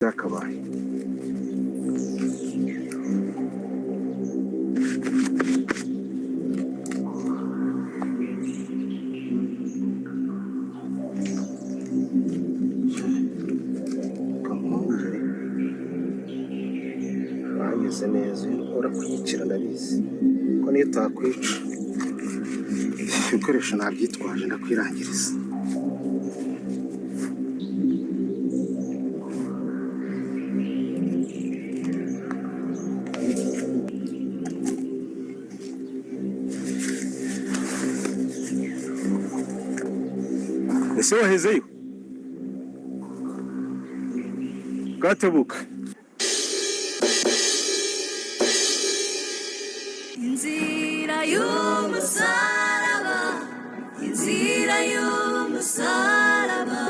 byakabaye. Banyuze neza urakwiyicira ndabizi ko niyo utakwica ibikoresho nabyitwaje ndakwirangiriza. Ese wahezeyo gatebuka inzira y'umusaraba, inzira y'umusaraba.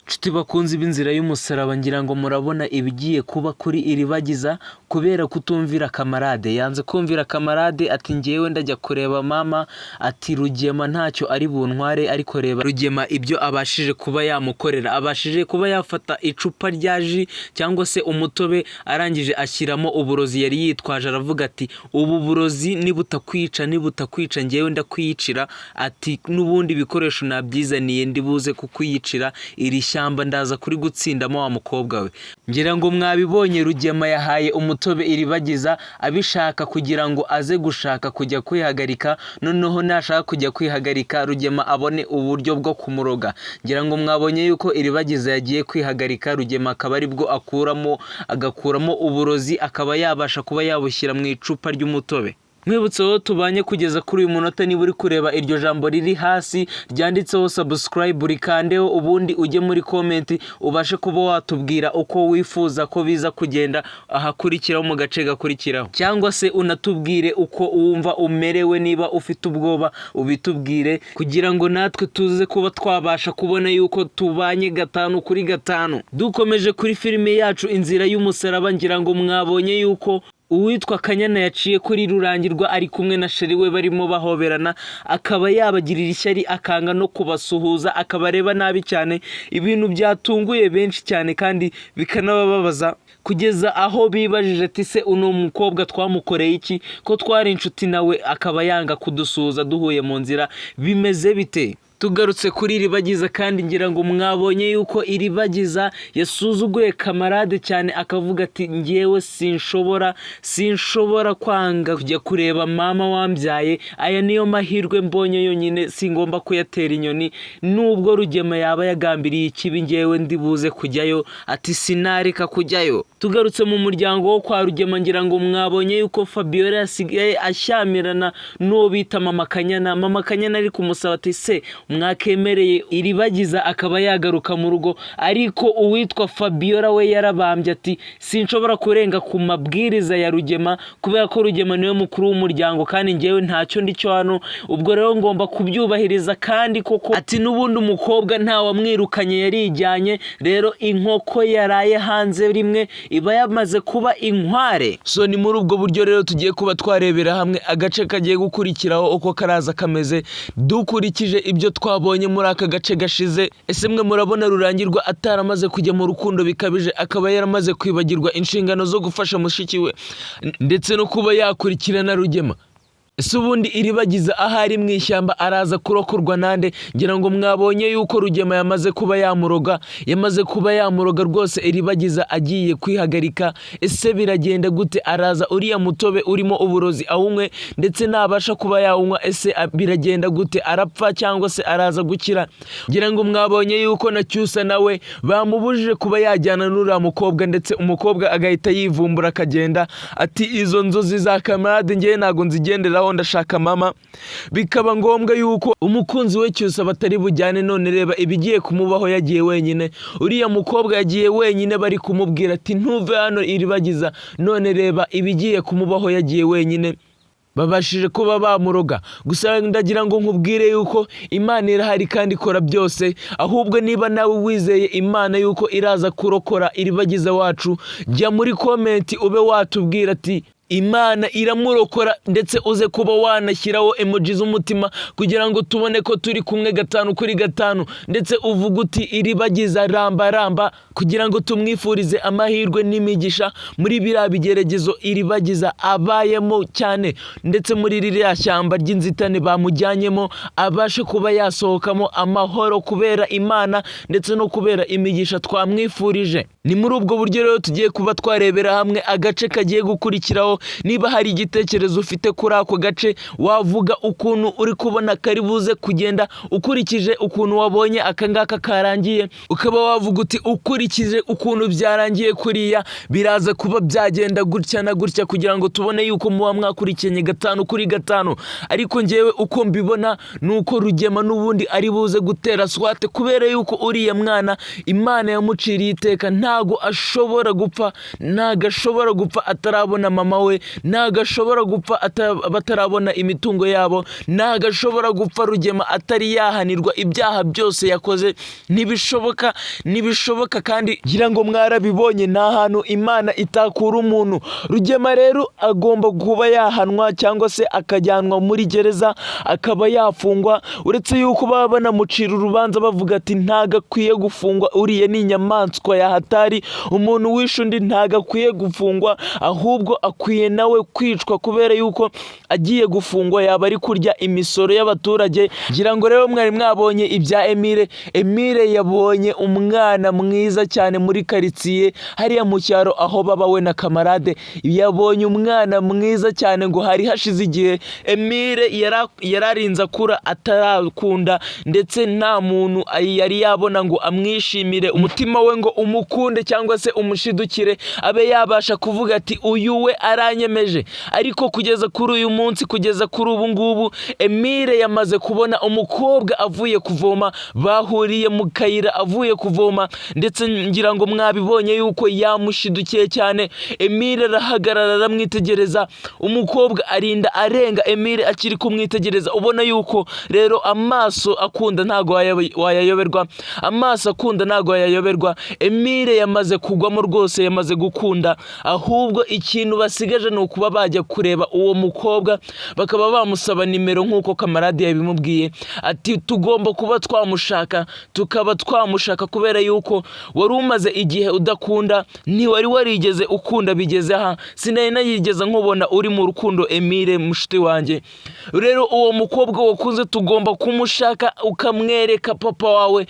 Nshuti bakunzi b'inzira y'umusaraba, ngira ngo murabona ibigiye kuba kuri Iribagiza kubera kutumvira kamarade. Yanze kumvira kamarade ati ngewe ndajya kureba mama, ati Rugema ntacyo ari buntware, ariko reba Rugema ibyo abashije kuba yamukorera. Abashije kuba yafata icupa rya ji cyangwa se umutobe, arangije ashyiramo uburozi yari yitwaje, aravuga ati ubu burozi nibutakwica ngewe ndakwiyicira, ati n'ubundi bikoresho nabyizaniye ndibuze kukwiyicira, iri shyamba ndaza kuri gutsindamo wa mukobwa we. Ngira ngo mwabibonye Rugema yahaye umutobe Iribagiza abishaka kugira ngo aze gushaka kujya kwihagarika, noneho nashaka kujya kwihagarika Rugema abone uburyo bwo kumuroga. Ngira ngo mwabonye yuko Iribagiza yagiye kwihagarika, Rugema akaba aribwo agakuramo uburozi, akaba yabasha kuba yabushyira mu icupa ry'umutobe. Mwibutseho tubanye kugeza kuri uyu munota, niba uri kureba iryo jambo riri hasi ryanditseho subscribe rikandeho, ubundi ujye muri comment ubashe kuba watubwira uko wifuza ko biza kugenda ahakurikiraho mu gace gakurikiraho, cyangwa se unatubwire uko wumva umerewe, niba ufite ubwoba ubitubwire kugira ngo natwe tuze kuba twabasha kubona yuko tubanye 5 kuri 5. Dukomeje kuri filime yacu Inzira y'umusaraba, ngira ngo mwabonye yuko uwitwa Kanyana yaciye kuri Rurangirwa ari kumwe na sheri we barimo bahoberana, akaba yabagirira ishyari akanga no kubasuhuza, akabareba nabi cyane. Ibintu byatunguye benshi cyane kandi bikanababaza kugeza aho bibajije ati se uno mukobwa twamukoreye iki ko twari inshuti nawe akaba yanga kudusuhuza duhuye mu nzira, bimeze bite? Tugarutse kuri Iribagiza kandi ngira ngo mwabonye yuko Iribagiza yasuzuguye kamarade cyane, akavuga ati ngewe sinshobora kwanga kujya kureba mama wambyaye, aya niyo mahirwe mbonye yonyine, singomba kuyatera inyoni nubwo Rugema yaba yagambiriye ikibi, ngewe ndibuze kujyayo, ati sinareka kujyayo. Tugarutse mu muryango wo kwa Rugema, ngira ngo mwabonye yuko Fabiola yasigaye ashyamirana n'uwo bita Mama Kanyana. Mama Kanyana ari kumusaba ati se mwakemereye Iribagiza akaba yagaruka mu rugo, ariko uwitwa Fabiola we yarabambye ati sinshobora kurenga ku mabwiriza ya Rugema kubera ko Rugema niwe mukuru w'umuryango kandi ngewe ntacyo ndicyo hano, ubwo rero ngomba kubyubahiriza. kandi koko ati n'ubundi umukobwa nta wamwirukanye yarijyanye, rero inkoko yaraye hanze rimwe iba yamaze kuba inkware. So ni muri ubwo buryo rero tugiye kuba twarebera hamwe agace kagiye gukurikiraho uko karaza kameze, dukurikije ibyo twabonye muri aka gace gashize. Ese mwe murabona Rurangirwa ataramaze kujya mu rukundo bikabije, akaba yaramaze kwibagirwa inshingano zo gufasha mushiki we ndetse no kuba yakurikirana Rugema? Ese ubundi Iribagiza ahari mu ishyamba araza kurokorwa nande? Ngira ngo mwabonye yuko Rugema yamaze kuba yamuroga rwose, Iribagiza agiye kwihagarika. Ese biragenda gute? Araza uriya mutobe urimo uburozi awunywe, ndetse nabasha kuba yawunywa ese biragenda gute? Arapfa cyangwa se araza gukira? Ngira ngo mwabonye yuko na Cyusa nawe bamubujije kuba yajyana n'uriya mukobwa, ndetse umukobwa agahita yivumbura akagenda ati izo nzozi za kamarade ngewe ntago nzigenderaho, ndashaka mama. Bikaba ngombwa yuko umukunzi we Cyusa batari bujyane. None reba ibigiye kumubaho, yagiye wenyine. Uriya mukobwa yagiye wenyine, bari kumubwira ati ntuve hano Iribagiza. None reba ibigiye kumubaho, yagiye wenyine, babashije kuba bamuroga. Gusa ndagira ngo nkubwire yuko Imana irahari kandi ikora byose. Ahubwo niba nawe wizeye Imana yuko iraza kurokora Iribagiza wacu, jya muri comment ube watubwira ati Imana iramurokora, ndetse uze kuba wanashyiraho emoji z'umutima kugira ngo tubone ko turi kumwe 5 kuri 5, ndetse uvuga uti Iribagiza ramba ramba, kugira ngo tumwifurize amahirwe n'imigisha muri biriya bigeragezo Iribagiza abayemo cyane, ndetse muri ririya shyamba ry'inzitane bamujyanyemo abashe kuba yasohokamo amahoro kubera Imana ndetse no kubera imigisha twamwifurije. Ni muri ubwo buryo rero tugiye kuba twarebera hamwe agace kagiye gukurikiraho. Niba hari igitekerezo ufite kuri ako gace, wavuga ukuntu uri kubona kari buze kugenda ukurikije ukuntu wabonye akangaka karangiye, ukaba wavuga uti ukurikije ukuntu byarangiye kuriya biraza kuba byagenda gutya na gutya, kugira ngo tubone yuko muba mwakurikiranye 5 kuri 5. Ariko njyewe uko mbibona nuko Rugema n'ubundi ari buze gutera swate, kubera yuko uriya mwana Imana yamuciriye iteka, ntago ashobora gupfa atarabona mama we, ntago ashobora gupfa batarabona imitungo yabo, ntago ashobora gupfa Rugema atari yahanirwa ibyaha byose yakoze. Ntibishoboka kandi ngira ngo mwarabibonye, nta hantu Imana itakura umuntu. Rugema rero agomba kuba yahanwa cyangwa se akajyanwa muri gereza akaba yafungwa, uretse yuko baba banamucira urubanza bavuga ati ntago akwiye gufungwa, uriye ni inyamaswa ya hatari, umuntu wishe undi ntago akwiye gufungwa, ahubwo akwiye nawe kwicwa, kubera yuko agiye gufungwa yaba ari kurya imisoro y'abaturage. Ngira ngo rero mwari mwabonye ibya Emile yabonye umwana mwiza cyane muri karitsiye hariya mu cyaro aho baba we na kamarade, yabonye umwana mwiza cyane ngo hari hashize igihe Emile yararinze akura atarakunda, ndetse nta muntu yari yabona ngo amwishimire, umutima we ngo umukunde cyangwa se umushidukire abe yabasha kuvuga ati uyu we aranyemeje. Ariko kugeza kuri uyu munsi, kugeza kuri ubu ngubu, Emile yamaze kubona umukobwa avuye kuvoma, bahuriye mu kayira avuye kuvoma, ndetse ngira ngo mwabibonye yuko yamushidukiye cyane. Emile arahagarara aramwitegereza, umukobwa arinda arenga Emile akiri kumwitegereza. Ubona yuko rero amaso akunda ntago wayayoberwa, amaso akunda ntago wayayoberwa. Emile yamaze kugwamo rwose, yamaze gukunda, ahubwo ikintu basigaje ni ukuba bajya kureba uwo mukobwa bakaba bamusaba nimero nk'uko kamarade yabimubwiye ati tugomba kuba twamushaka, tukaba twamushaka kubera yuko wari umaze igihe udakunda, ntiwari warigeze ukunda bigeze aha, sinari nayigeze nkubona uri mu rukundo Emile mushiti wanjye. Rero uwo mukobwa wakunze tugomba kumushaka, ukamwereka papa wawe,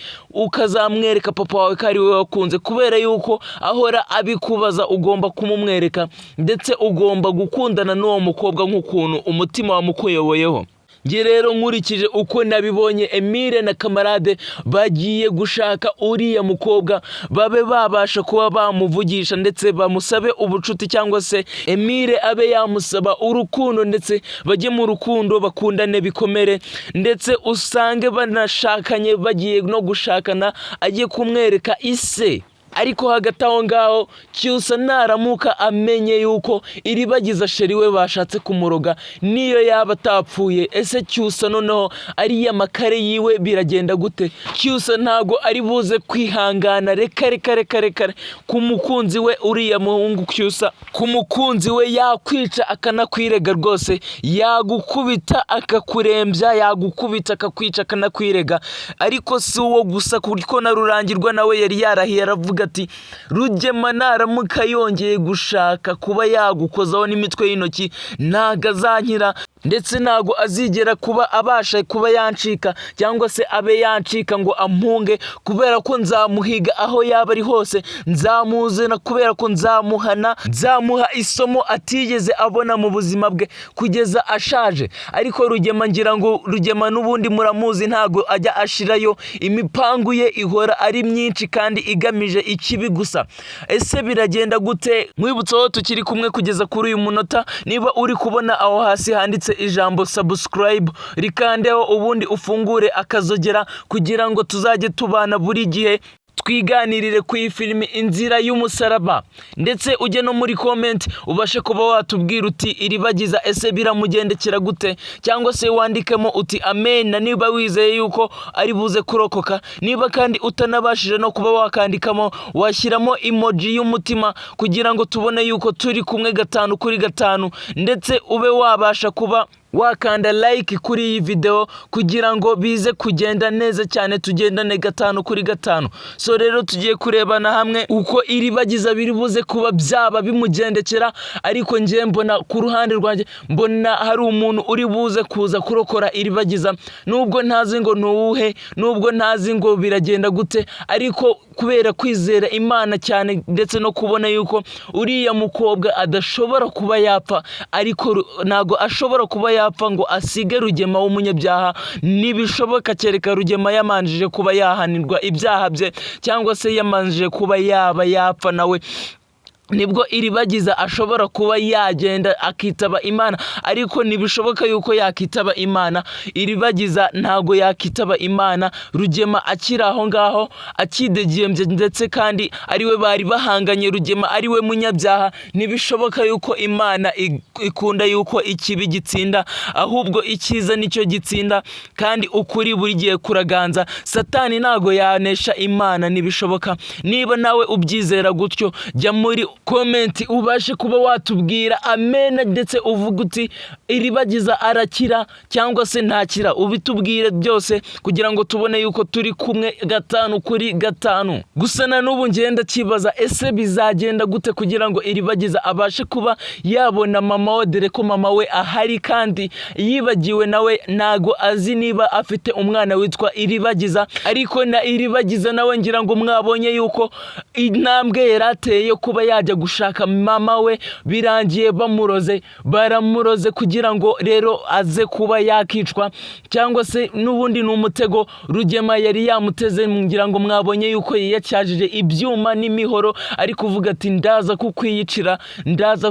ukazamwereka papa wawe ko ari we wakunze, kubera yuko ahora abikubaza ugomba kumumwereka, ndetse ugomba gukundana n'uwo mukobwa nk'ukuntu umutima wamukuyoboyeho. Nge rero nkurikije uko nabibonye, Emile na kamarade bagiye gushaka uriya mukobwa, babe babasha kuba bamuvugisha ndetse bamusabe ubucuti, cyangwa se Emile abe yamusaba urukundo, ndetse bajye mu rukundo bakundane bikomere, ndetse usange banashakanye bagiye no gushakana, agiye kumwereka ise. Ariko hagati aho ngaho Cyusa naramuka amenye yuko Iribagiza sheri we bashatse kumuroga, niyo yaba atapfuye, ese Cyusa noneho ariya makare yiwe biragenda gute? Cyusa ntago ari buze kwihangana, reka ku mukunzi we uriya muhungu Cyusa, ku mukunzi we yakwica akanakwirega rwose, yagukubita akakurembya, yagukubita akakwica akanakwirega. Ariko si uwo gusa, kuko na Rurangirwa nawe yari yarahiye aravuga ati Rugema naramuka yongeye gushaka kuba yagukozaho n'imitwe y'intoki ntago azankira, ndetse ntago azigera kuba abasha kuba yancika, cyangwa se abe yancika ngo ampunge, kubera ko nzamuhiga aho yaba ari hose, nzamuzana kubera ko nzamuhana, nzamuha isomo atigeze abona mu buzima bwe kugeza ashaje. Ariko Rugema, ngira ngo Rugema n'ubundi muramuzi, ntago ajya ashirayo, imipangu ye ihora ari myinshi kandi igamije ikibi gusa. Ese biragenda gute? Mwibutse aho tukiri kumwe kugeza kuri uyu munota, niba uri kubona aho hasi handitse ijambo subscribe, rikandeho ubundi ufungure akazogera kugira ngo tuzajye tubana buri gihe. twiganirire ku iyi filime Inzira y'umusaraba, ndetse ujye no muri comment ubashe kuba watubwira uti Iribagiza ese biramugendekera gute, cyangwa se wandikemo uti amen na niba wizeye yuko ari buze kurokoka. Niba kandi utanabashije no kuba wakandikamo, washyiramo emoji y'umutima kugira ngo tubone yuko turi kumwe 5 kuri 5, ndetse ube wabasha kuba wakanda like kuri iyi video kugira ngo bize kugenda neza cyane, tugendane 5 kuri 5. So rero tugiye kurebana hamwe uko Iribagiza biri buze kuba byaba bimugendekera, ariko ngiye mbona ku ruhande rwanjye mbona hari umuntu uri buze kuza kurokora Iribagiza, nubwo ntazi ngo nuwuhe, nubwo ntazi ngo biragenda gute, ariko kubera kwizera Imana cyane ndetse no kubona yuko uriya mukobwa adashobora kuba yapfa, ariko nago ashobora kuba yapfa ngo asige Rugema w'umunyabyaha. Nibishoboka kereka Rugema yamanjije kuba yahanirwa ibyaha bye, cyangwa se yamanjije kuba yaba yapfa nawe, nibwo Iribagiza ashobora kuba yagenda akitaba Imana. Ariko nibishoboka yuko yakitaba Imana, Iribagiza ntago yakitaba Imana. Rugema akiri aho ngaho akidegembye, ndetse kandi ariwe bari bahanganye, Rugema ariwe munyabyaha. Nibishoboka yuko Imana ikunda yuko ikibi gitsinda, ahubwo icyiza nicyo gitsinda, kandi ukuri buri gihe kuraganza. Satani ntago yanesha Imana, nibishoboka. Niba nawe ubyizera gutyo, jya muri comment ubashe kuba watubwira amen, ndetse uvuga uti Iribagiza arakira cyangwa se ntakira. Ubitubwire byose kugira ngo tubone yuko turi kumwe 5 kuri 5. Gusa na n'ubu ngenda kibaza ese bizagenda gute kugira ngo Iribagiza abashe kuba yabona mama we, dore ko mama we ahari kandi yibagiwe nawe, nago azi niba afite umwana witwa Iribagiza. Ariko na Iribagiza nawe ngira ngo mwabonye yuko intambwe yarateye kuba yajya gushaka mama we, birangiye baramuroze kugira ngo rero aze kuba yakicwa, cyangwa se n'ubundi n'umutego Rugema yari yamuteze. ngira ngo mwabonye yuko yacyajije ibyuma n'imihoro, ari kuvuga ati ndaza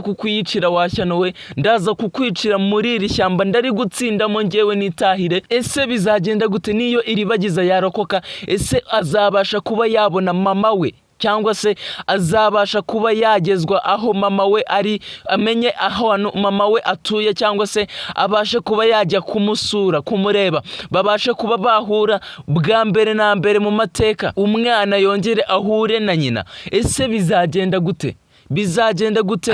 kukwiyicira washyanowe, ndaza kukwicira muri iri shyamba ndari gutsindamo ngewe nitahire. Ese bizagenda gute niyo Iribagiza yarokoka? Ese azabasha kuba yabona mama we, cyangwa se azabasha kuba yagezwa aho mama we ari, amenye aho mama we atuye, cyangwa se abashe kuba yajya kumusura kumureba, babashe kuba bahura bwa mbere na mbere mu mateka, umwana yongere ahure na nyina? Ese bizagenda gute?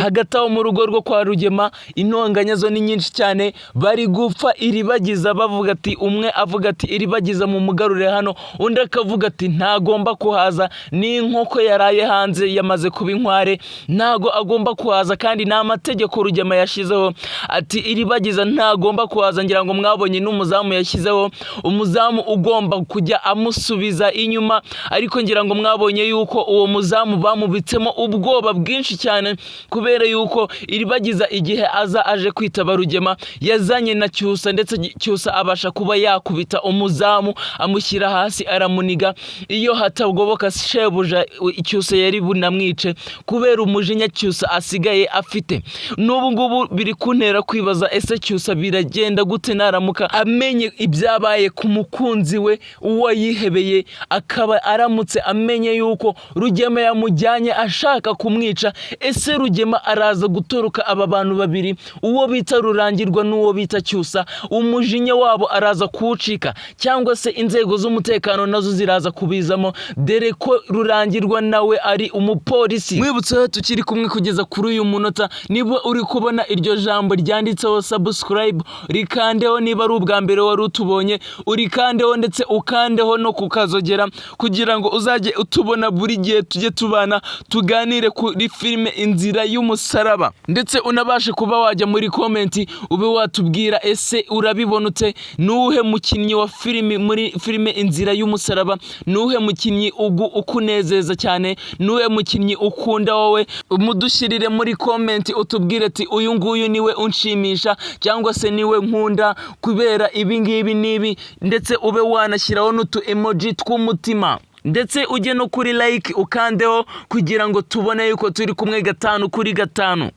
Hagati aho mu rugo rwo kwa Rugema intonganya zo ni nyinshi cyane, bari gupfa Iribagiza bavuga ati, umwe avuga ati Iribagiza mu mugarure hano, undi akavuga ati ntagomba kuhaza, ni inkoko yaraye hanze yamaze kuba inkware, ntago agomba kuhaza, kandi nta mategeko Rugema yashizeho ati Iribagiza ntagomba kuhaza. Ngira ngo mwabonye n'umuzamu yashyizeho, umuzamu ugomba kujya amusubiza inyuma, ariko ngira ngo mwabonye yuko uwo muzamu bamubitsemo ubwoba bwinshi cyane, kubera yuko Iribagiza igihe aje kwitaba Rugema yazanye na Cyusa, ndetse Cyusa abasha kuba yakubita umuzamu amushyira hasi aramuniga. Iyo hatagoboka shebuja Cyusa yari bunamwice, kubera umujinya Cyusa asigaye afite. N'ubu ngubu biri kuntera kwibaza ese Cyusa biragenda gute naramuka amenye ibyabaye ku mukunzi we uwo yihebeye, akaba aramutse amenye yuko Rugema yamujyanye ashaka kumwica? Ese Rugema araza gutoroka aba bantu babiri, uwo bita Rurangirwa n'uwo bita Cyusa, umujinya wabo araza kuwucika, cyangwa se inzego z'umutekano nazo ziraza kubizamo, dore ko Rurangirwa nawe ari umupolisi? Mwibutse tukiri kumwe kugeza kuri uyu munota, niba uri kubona iryo jambo ryanditseho subscribe, rikandeho. Niba ari ubwa mbere wari utubonye, urikandeho, ndetse ukandeho no kukazogera kugira ngo uzajye utubona buri gihe tujye tubana tuganire kuri filime Inzira y'umusaraba. Ndetse unabashe kuba wajya muri comment ube watubwira ese urabibona ute, nuhe mukinnyi wa filime muri filime Inzira y'umusaraba, nuhe mukinnyi ukunezeza cyane, nuhe mukinnyi ukunda wowe? Mudushyirire muri comment utubwire ati uyu nguyu niwe unshimisha, cyangwa se niwe nkunda kubera ibi ngibi nibi, ndetse ube wanashyiraho n'utu emoji tw'umutima. Ndetse ujye no kuri like ukandeho kugira ngo tubone yuko turi kumwe 5 kuri 5.